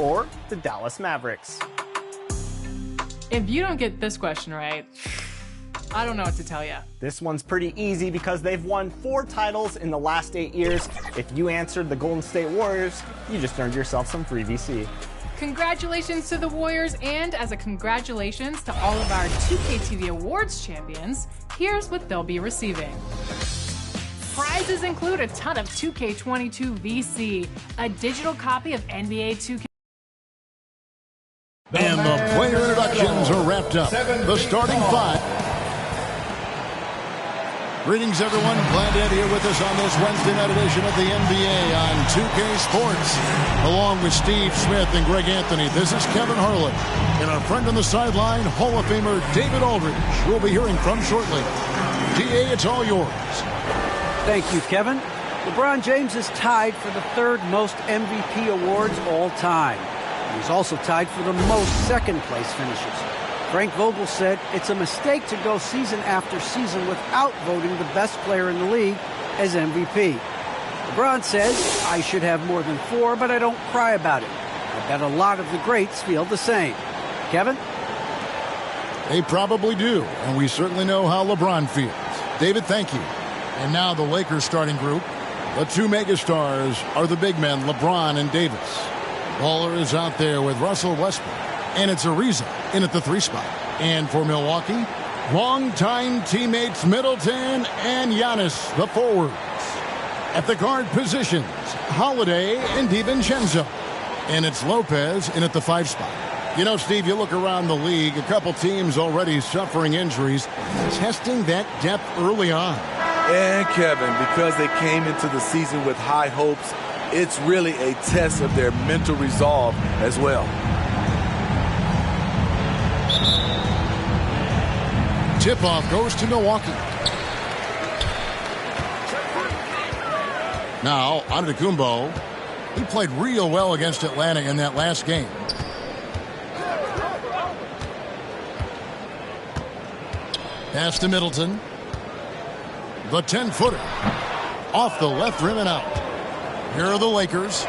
or the Dallas Mavericks? If you don't get this question right, I don't know what to tell you. This one's pretty easy because they've won 4 titles in the last 8 years. If you answered the Golden State Warriors, you just earned yourself some free VC. Congratulations to the Warriors, and as a congratulations to all of our 2K TV Awards champions, here's what they'll be receiving. Prizes include a ton of 2K22 VC, a digital copy of NBA 2K. And the player introductions are wrapped up. The starting 5. Greetings, everyone. Glad to have you here with us on this Wednesday night edition of the NBA on 2K Sports. Along with Steve Smith and Greg Anthony, this is Kevin Harlan. And our friend on the sideline, Hall of Famer David Aldridge, who we'll be hearing from shortly. DA, it's all yours. Thank you, Kevin. LeBron James is tied for the 3rd most MVP awards all time. He's also tied for the most second-place finishes. Frank Vogel said it's a mistake to go season after season without voting the best player in the league as MVP. LeBron says, I should have more than 4, but I don't cry about it. I bet a lot of the greats feel the same. Kevin? They probably do, and we certainly know how LeBron feels. David, thank you. And now the Lakers starting group. The 2 megastars are the big men, LeBron and Davis. Baller is out there with Russell Westbrook. And it's Ariza in at the 3 spot. And for Milwaukee, longtime teammates Middleton and Giannis, the forwards. At the guard positions, Holiday and DiVincenzo. And it's Lopez in at the 5 spot. You know, Steve, you look around the league, a couple teams already suffering injuries, testing that depth early on. And Kevin, because they came into the season with high hopes, it's really a test of their mental resolve as well. Tip-off goes to Milwaukee. Now, Antetokounmpo. He played real well against Atlanta in that last game. Pass to Middleton. The 10-footer. Off the left rim and out. Here are the Lakers.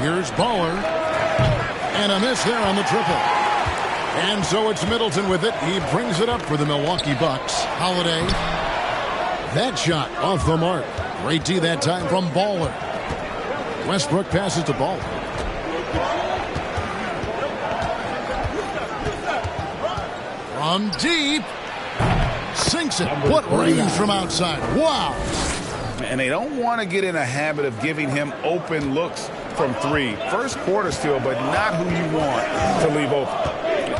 Here's Baller. And a miss there on the triple. And so it's Middleton with it. He brings it up for the Milwaukee Bucks. Holiday. That shot off the mark. Great D that time from Baller. Westbrook passes to Baller. From deep. Sinks it. What range from outside. Wow. And they don't want to get in a habit of giving him open looks from 3. First quarter still, but not who you want to leave open.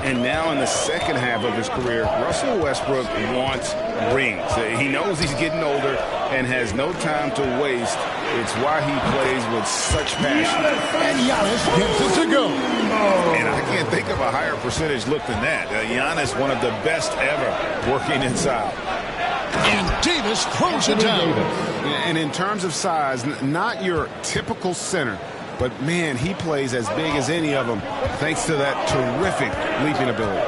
And now in the second half of his career, Russell Westbrook wants rings. He knows he's getting older and has no time to waste. It's why he plays with such passion. And Giannis gets it to go. And I can't think of a higher percentage look than that. Giannis, one of the best ever working inside. And Davis throws it down. And in terms of size, not your typical center, but man, he plays as big as any of them thanks to that terrific leaping ability.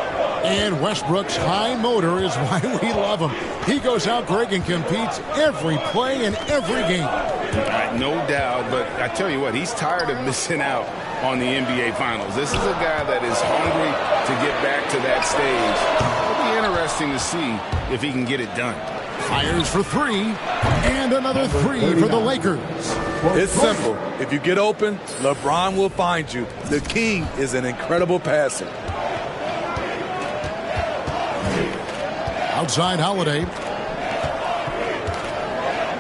And Westbrook's high motor is why we love him. He goes out, Greg, and competes every play in every game. No doubt, but I tell you what, he's tired of missing out on the NBA Finals. This is a guy that is hungry to get back to that stage. It'll be interesting to see if he can get it done. Fires for 3, and another 3 for the Lakers. It's simple. If you get open, LeBron will find you. The king is an incredible passer. Outside Holiday.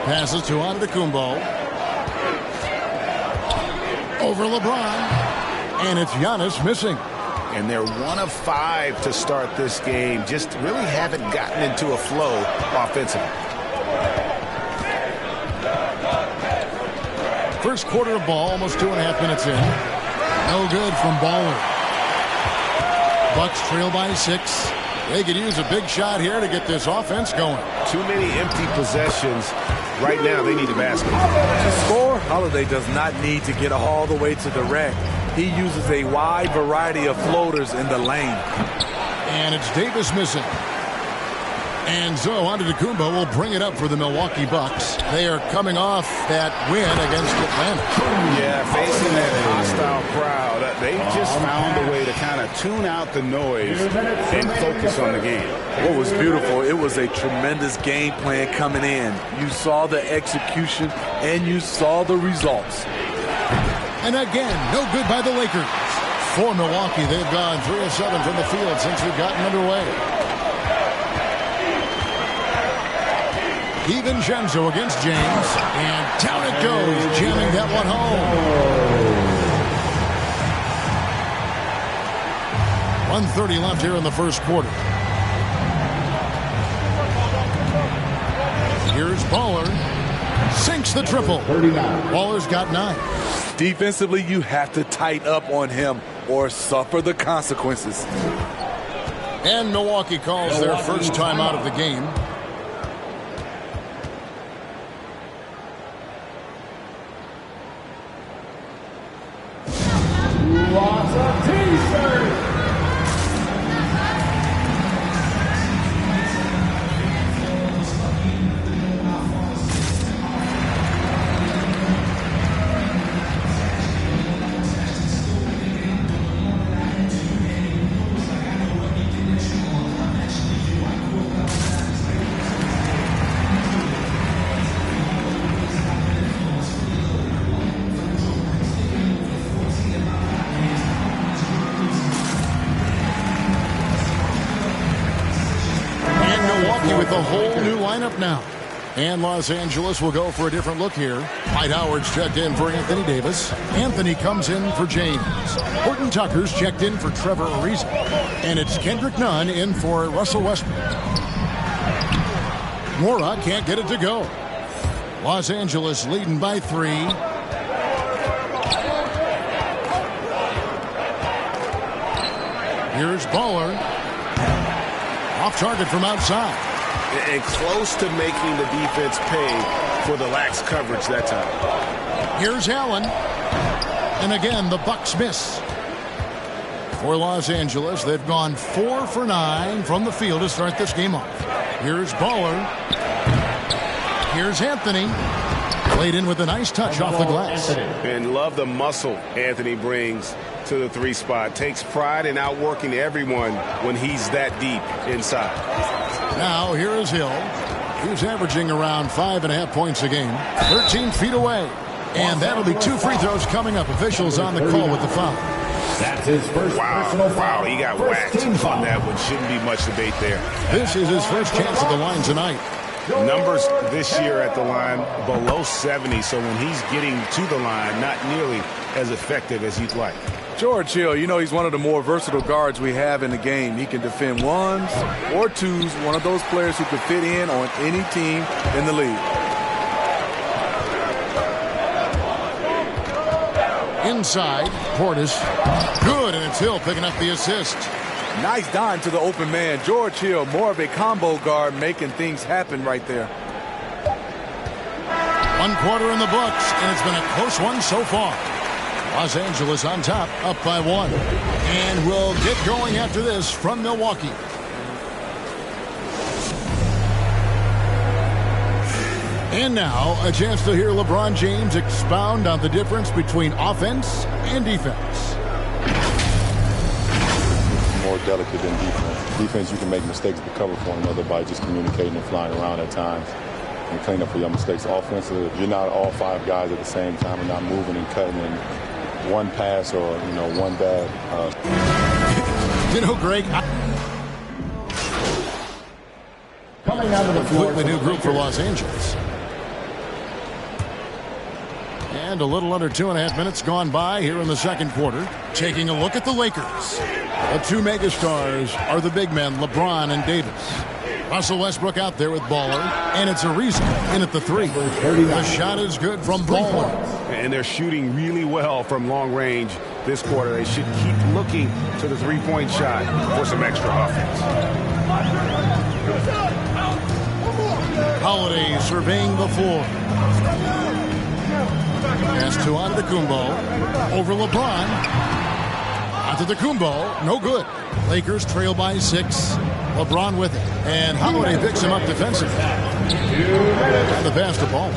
Passes to Antetokounmpo. Over LeBron. And it's Giannis missing. And they're 1 of 5 to start this game. Just really haven't gotten into a flow offensively. First quarter of ball, almost 2.5 minutes in. No good from Baller. Bucks trail by 6. They could use a big shot here to get this offense going. Too many empty possessions. Right now, they need a basket. To score, Holiday does not need to get all the way to the rack. He uses a wide variety of floaters in the lane. And it's Davis missing. And so Antetokounmpo will bring it up for the Milwaukee Bucks. They are coming off that win against Atlanta. Yeah, facing that hostile crowd, they just found a way to kind of tune out the noise and focus on the game. What was beautiful, it was a tremendous game plan coming in. You saw the execution and you saw the results. And again, no good by the Lakers. For Milwaukee, they've gone 3 of 7 from the field since we've gotten underway. DiVincenzo against James, and down it goes, jamming that one home. 1:30 left here in the first quarter. Here's Baller. Sinks the triple. Baller's got 9. Defensively, you have to tighten up on him or suffer the consequences. And Milwaukee calls their first time out of the game. Lots of T-shirts. With a whole new lineup now. And Los Angeles will go for a different look here. Dwight Howard's checked in for Anthony Davis. Anthony comes in for James. Horton Tucker's checked in for Trevor Ariza. And it's Kendrick Nunn in for Russell Westbrook. Mora can't get it to go. Los Angeles leading by 3. Here's Baller. Off target from outside. And close to making the defense pay for the lax coverage that time. Here's Allen. And again, the Bucks miss. For Los Angeles, they've gone 4 for 9 from the field to start this game off. Here's Baller. Here's Anthony. Played in with a nice touch off the glass. And love the muscle Anthony brings to the 3 spot. Takes pride in outworking everyone when he's that deep inside. Now here is Hill. He's averaging around 5.5 points a game. 13 feet away. And that'll be 2 free throws coming up. Officials on the call with the foul. That's his first personal foul. He got whacked on that one. Shouldn't be much debate there. This is his first chance at the line tonight. Numbers this year at the line below 70, so when he's getting to the line, not nearly as effective as you'd like. George Hill, you know, he's one of the more versatile guards we have in the game. He can defend 1s or 2s, one of those players who can fit in on any team in the league. Inside, Portis. Good, and it's Hill picking up the assist. Nice dime to the open man. George Hill, more of a combo guard, making things happen right there. 1 quarter in the books, and it's been a close one so far. Los Angeles on top, up by 1. And we'll get going after this from Milwaukee. And now, a chance to hear LeBron James expound on the difference between offense and defense. More delicate than defense. Defense, you can make mistakes to cover for one another by just communicating and flying around at times and clean up for your mistakes. Offensively, you're not all 5 guys at the same time and not moving and cutting in one pass or, you know, one bad. You know, Greg, Coming out of the floor, completely new group for Los Angeles. And a little under 2.5 minutes gone by here in the second quarter. Taking a look at the Lakers. The 2 megastars are the big men, LeBron and Davis. Russell Westbrook out there with Baller, and it's Ariza in at the 3. The shot is good from Baller. And they're shooting really well from long range this quarter. They should keep looking to the 3-point shot for some extra offense. Holiday surveying the floor. Pass to Antetokounmpo. Over LeBron. Antetokounmpo, no good. Lakers trail by 6. LeBron with it. And Holiday picks him up defensively. And the pass to Ball.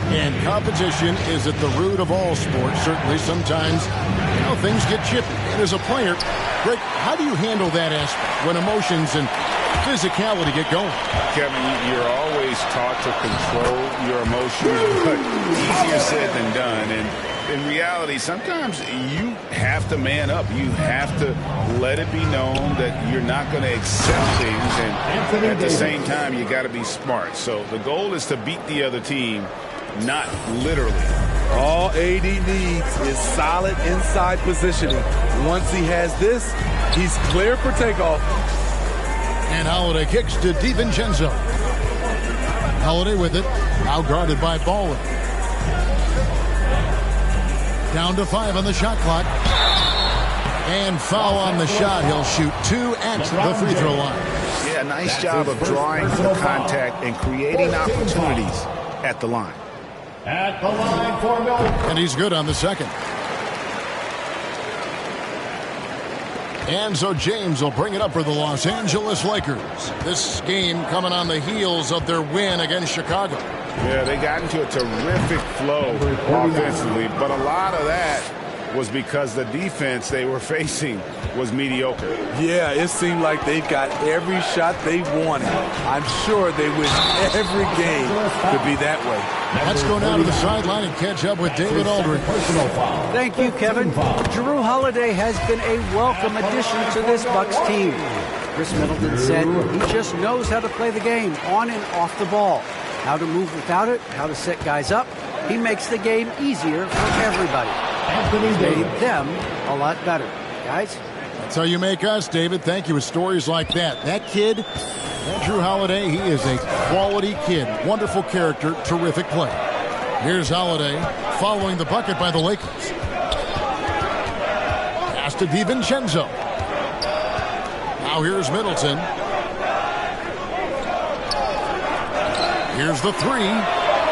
And competition is at the root of all sports. Certainly, sometimes, things get chippy. And as a player, Greg, how do you handle that aspect when emotions and physicality get going? Kevin, you're always taught to control your emotions, but easier said than done. And in reality, sometimes you have to man up. You have to let it be known that you're not going to accept things. And at the same time, you got to be smart. So the goal is to beat the other team, not literally. All AD needs is solid inside positioning. Once he has this, he's clear for takeoff. And Holiday kicks to DiVincenzo. Holiday with it. Now guarded by Baldwin. Down to 5 on the shot clock. And foul on the shot. He'll shoot 2 at the free throw line. Yeah, nice job of drawing the contact and creating opportunities at the line. At the line for Milton. And he's good on the second. And so James will bring it up for the Los Angeles Lakers. This game coming on the heels of their win against Chicago. Yeah, they got into a terrific flow offensively, but a lot of that was because the defense they were facing was mediocre. Yeah, it seemed like they got every shot they wanted. I'm sure they wish every game could be that way. Let's go now to the sideline and catch up with David Aldridge. Thank you, Kevin. Jrue Holiday has been a welcome addition to this Bucks team. Chris Middleton said he just knows how to play the game on and off the ball, how to move without it, how to set guys up. He makes the game easier for everybody. He's made them a lot better. Guys? That's how you make us, David. Thank you with stories like that. That kid, that Jrue Holiday, he is a quality kid. Wonderful character, terrific play. Here's Holiday following the bucket by the Lakers. Pass to DiVincenzo. Now here's Middleton. Here's the 3.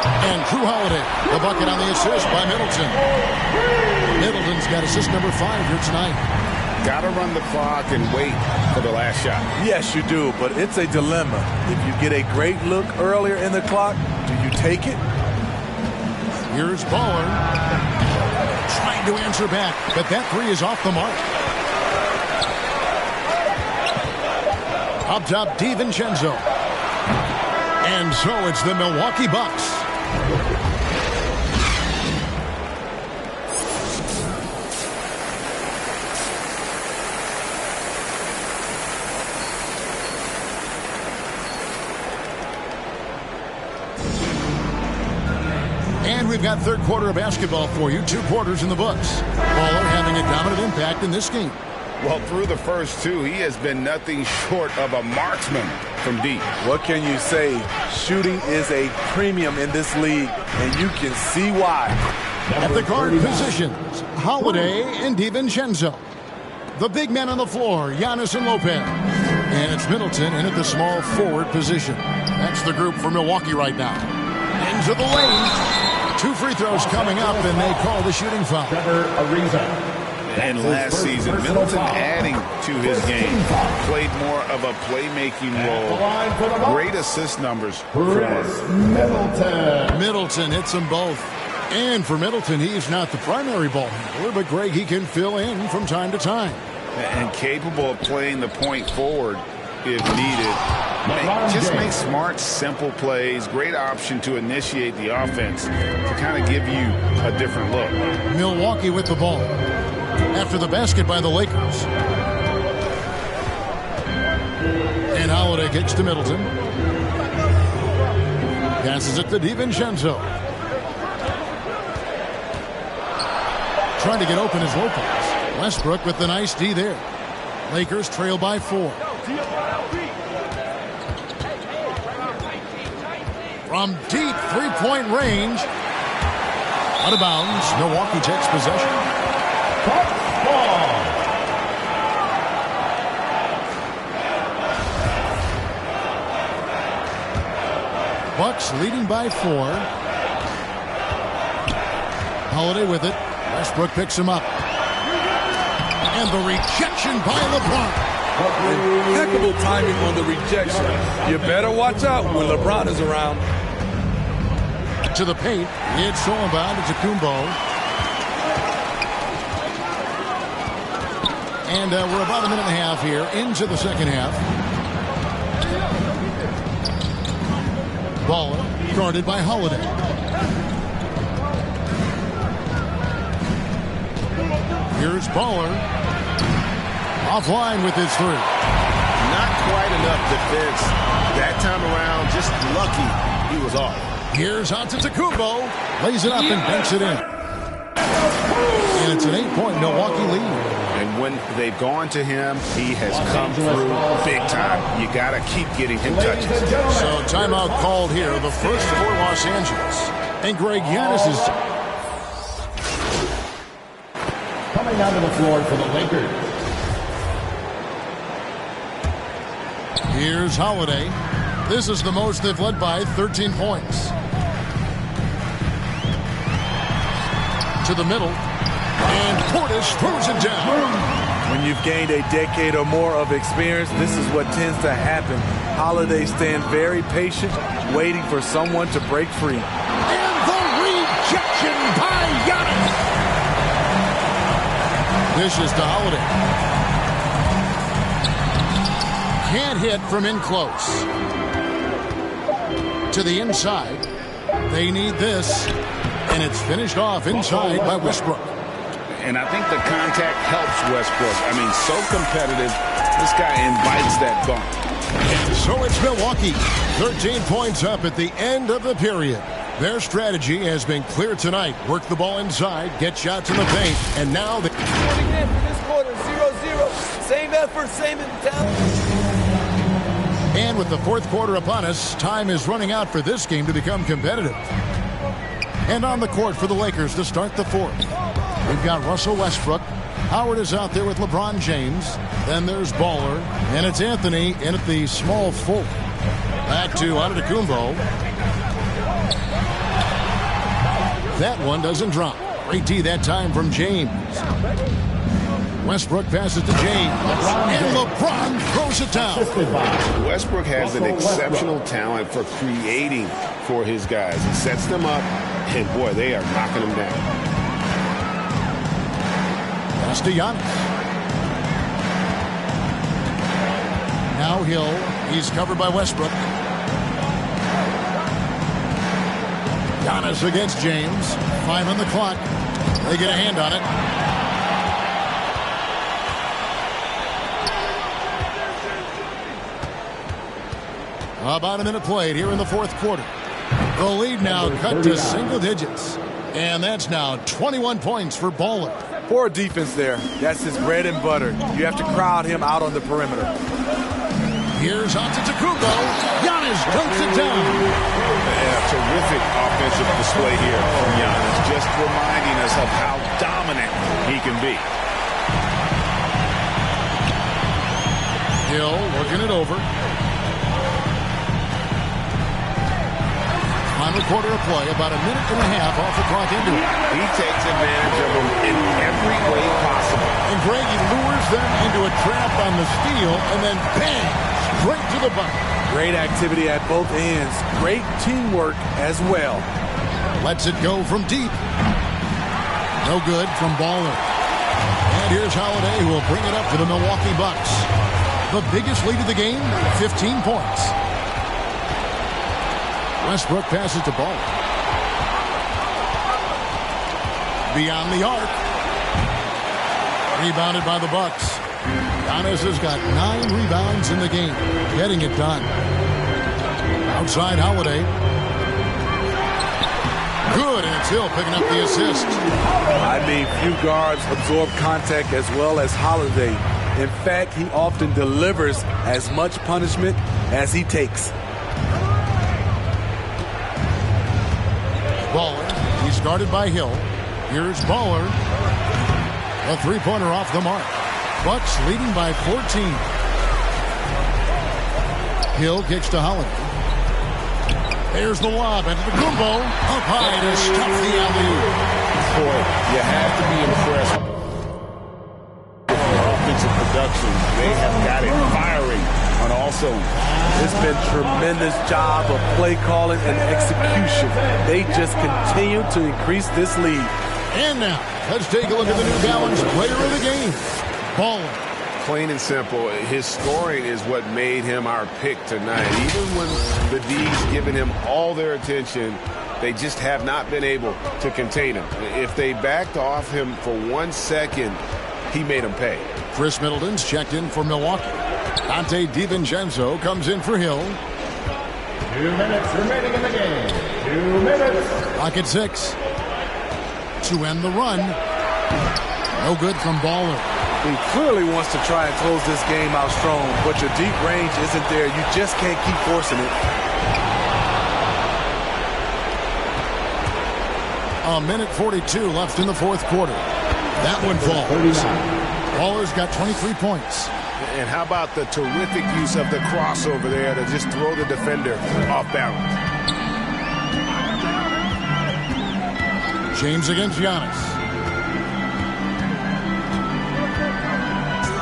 And Jrue Holiday, the bucket on the assist by Middleton. Middleton's got assist number 5 here tonight. Got to run the clock and wait for the last shot. Yes, you do, but it's a dilemma. If you get a great look earlier in the clock, do you take it? Here's Baller. Trying to answer back, but that 3 is off the mark. Up top, DiVincenzo. And so it's the Milwaukee Bucks. And we've got third quarter of basketball for you. 2 quarters in the books. Baller having a dominant impact in this game. Well, through the first 2, he has been nothing short of a marksman from deep. What can you say? Shooting is a premium in this league, and you can see why. At the guard positions, Holiday and DiVincenzo. The big men on the floor, Giannis and Lopez. And it's Middleton in at the small forward position. That's the group for Milwaukee right now. Into the lane. 2 free throws coming up, and they call the shooting foul. And last season, Middleton adding to his game, played more of a playmaking role. Great assist numbers for Middleton. Middleton hits them both. And for Middleton, he's not the primary ball handler, but Greg, he can fill in from time to time. And capable of playing the point forward if needed. Just make smart, simple plays. Great option to initiate the offense to kind of give you a different look. Milwaukee with the ball. After the basket by the Lakers. And Holiday kicks to Middleton. Passes it to DiVincenzo. Trying to get open is Lopez. Westbrook with the nice D there. Lakers trail by 4. From deep 3-point range. Out of bounds. Milwaukee takes possession. Bucks leading by 4. Holiday with it. Westbrook picks him up. And the rejection by LeBron. Impeccable timing on the rejection. You better watch out when LeBron is around. To the paint. It's Solomon to Kumbo. And we're about a minute and a half here into the second half. Baller guarded by Holiday. Here's Baller. Offline with his three. Not quite enough defense that time around. Just lucky he was off. Here's Antetokounmpo. Lays it up and banks it in. And it's an 8-point Milwaukee lead. And when they've gone to him, he has come through big time. You got to keep getting him touches. So timeout called here, the first for Los Angeles. And Greg Giannis is coming onto the floor for the Lakers. Here's Holiday. This is the most they've led by, 13 points. To the middle. And Portis throws it down. When you've gained a decade or more of experience, this is what tends to happen. Holiday stand very patient, waiting for someone to break free. And the rejection by Giannis. Dishes to Holiday. Can't hit from in close. To the inside. They need this. And it's finished off inside by Westbrook. And I think the contact helps Westbrook. I mean, so competitive. This guy invites that bump. And so it's Milwaukee. 13 points up at the end of the period. Their strategy has been clear tonight. Work the ball inside, get shots in the paint, and now they... in for this quarter, 0-0. Same effort, same mentality. And with the fourth quarter upon us, time is running out for this game to become competitive. And on the court for the Lakers to start the fourth. We've got Russell Westbrook. Howard is out there with LeBron James. Then there's Baller. And it's Anthony in at the small forward. Back to Antetokounmpo. That one doesn't drop. Great D that time from James. Westbrook passes to James. And LeBron throws it down. Westbrook has an exceptional talent for creating for his guys. He sets them up, and boy, they are knocking them down. Pass to Giannis. Now Hill. He's covered by Westbrook. Giannis against James. 5 on the clock. They get a hand on it. About a minute played here in the fourth quarter. The lead now cut to single digits. And that's now 21 points for Baller. Poor defense there. That's his bread and butter. You have to crowd him out on the perimeter. Here's Antetokounmpo. Giannis dunks it down. Yeah, terrific offensive display here from Giannis. Just reminding us of how dominant he can be. Hill working it over. Final quarter of play, about a minute and a half off the clock into it. He takes advantage of them in every way possible. And Greg, he lures them into a trap on the steal, and then bang, straight to the bucket. Great activity at both ends. Great teamwork as well. Lets it go from deep. No good from Baller. And here's Holiday, who will bring it up for the Milwaukee Bucks. The biggest lead of the game, 15 points. Westbrook passes to Ball. Beyond the arc. Rebounded by the Bucks. Giannis has got 9 rebounds in the game. Getting it done. Outside Holiday. Good, and it's Hill picking up the assist. I mean, few guards absorb contact as well as Holiday. In fact, he often delivers as much punishment as he takes. Baller. He's guarded by Hill. Here's Baller. A three-pointer off the mark. Bucks leading by 14. Hill kicks to Holiday. There's the lob into the Kumbo. Up high to stop the alley-oop. Boy, you have to be impressed with production. They have got it firing on all cylinders. It's been tremendous job of play calling and execution. They just continue to increase this lead. And now, let's take a look at the New Balance player of the game, Baller. Plain and simple, his scoring is what made him our pick tonight. Even when the D's given him all their attention, they just have not been able to contain him. If they backed off him for 1 second, he made them pay. Chris Middleton's checked in for Milwaukee. Dante DiVincenzo comes in for Hill. 2 minutes remaining in the game. 2 minutes. Clock at 6. To end the run. No good from Baller. He clearly wants to try and close this game out strong, but your deep range isn't there. You just can't keep forcing it. A minute 42 left in the fourth quarter. That one falls. Baller's got 23 points. And how about the terrific use of the crossover there to just throw the defender off balance? James against Giannis.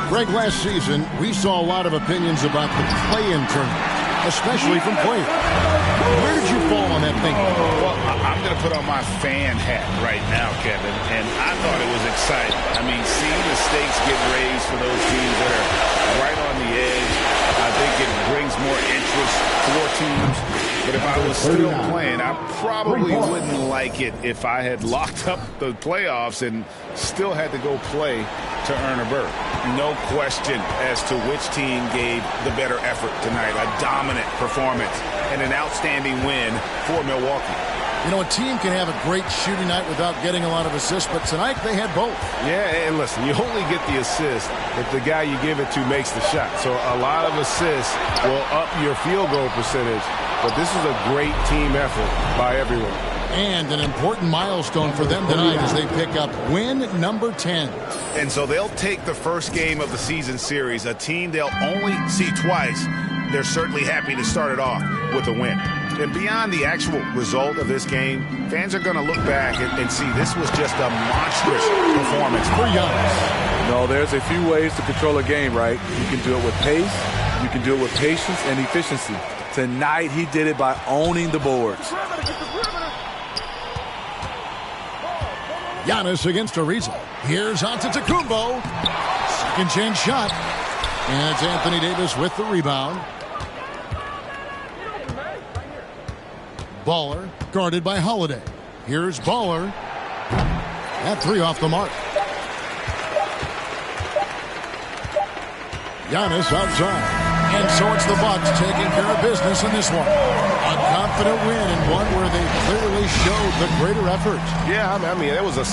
Greg, last season, we saw a lot of opinions about the play-in tournament, especially from players. Where did you fall on that thinking? Well, I'm going to put on my fan hat right now, Kevin, and I thought it was exciting. I mean, seeing the stakes get raised for those teams that are right on the edge, I think it brings more interest for teams. But if I was still playing, I probably wouldn't like it if I had locked up the playoffs and still had to go play to earn a berth. No question as to which team gave the better effort tonight. A dominant performance and an outstanding win for Milwaukee. You know, a team can have a great shooting night without getting a lot of assists, but tonight they had both. Yeah, and listen, you only get the assist if the guy you give it to makes the shot. So a lot of assists will up your field goal percentage, but this is a great team effort by everyone. And an important milestone for them tonight as they pick up win number 10. And so they'll take the first game of the season series, a team they'll only see twice. They're certainly happy to start it off with a win. And beyond the actual result of this game, fans are going to look back and see this was just a monstrous performance for Giannis. No, there's a few ways to control a game, right? You can do it with pace, you can do it with patience and efficiency. Tonight, he did it by owning the boards. Giannis against Ariza. Here's Antetokounmpo. Second chance shot. And it's Anthony Davis with the rebound. Baller guarded by Holiday. Here's Baller. That three off the mark. Giannis outside. And so it's the Bucks taking care of business in this one. A confident win and one where they clearly showed the greater effort. Yeah, I mean, it was a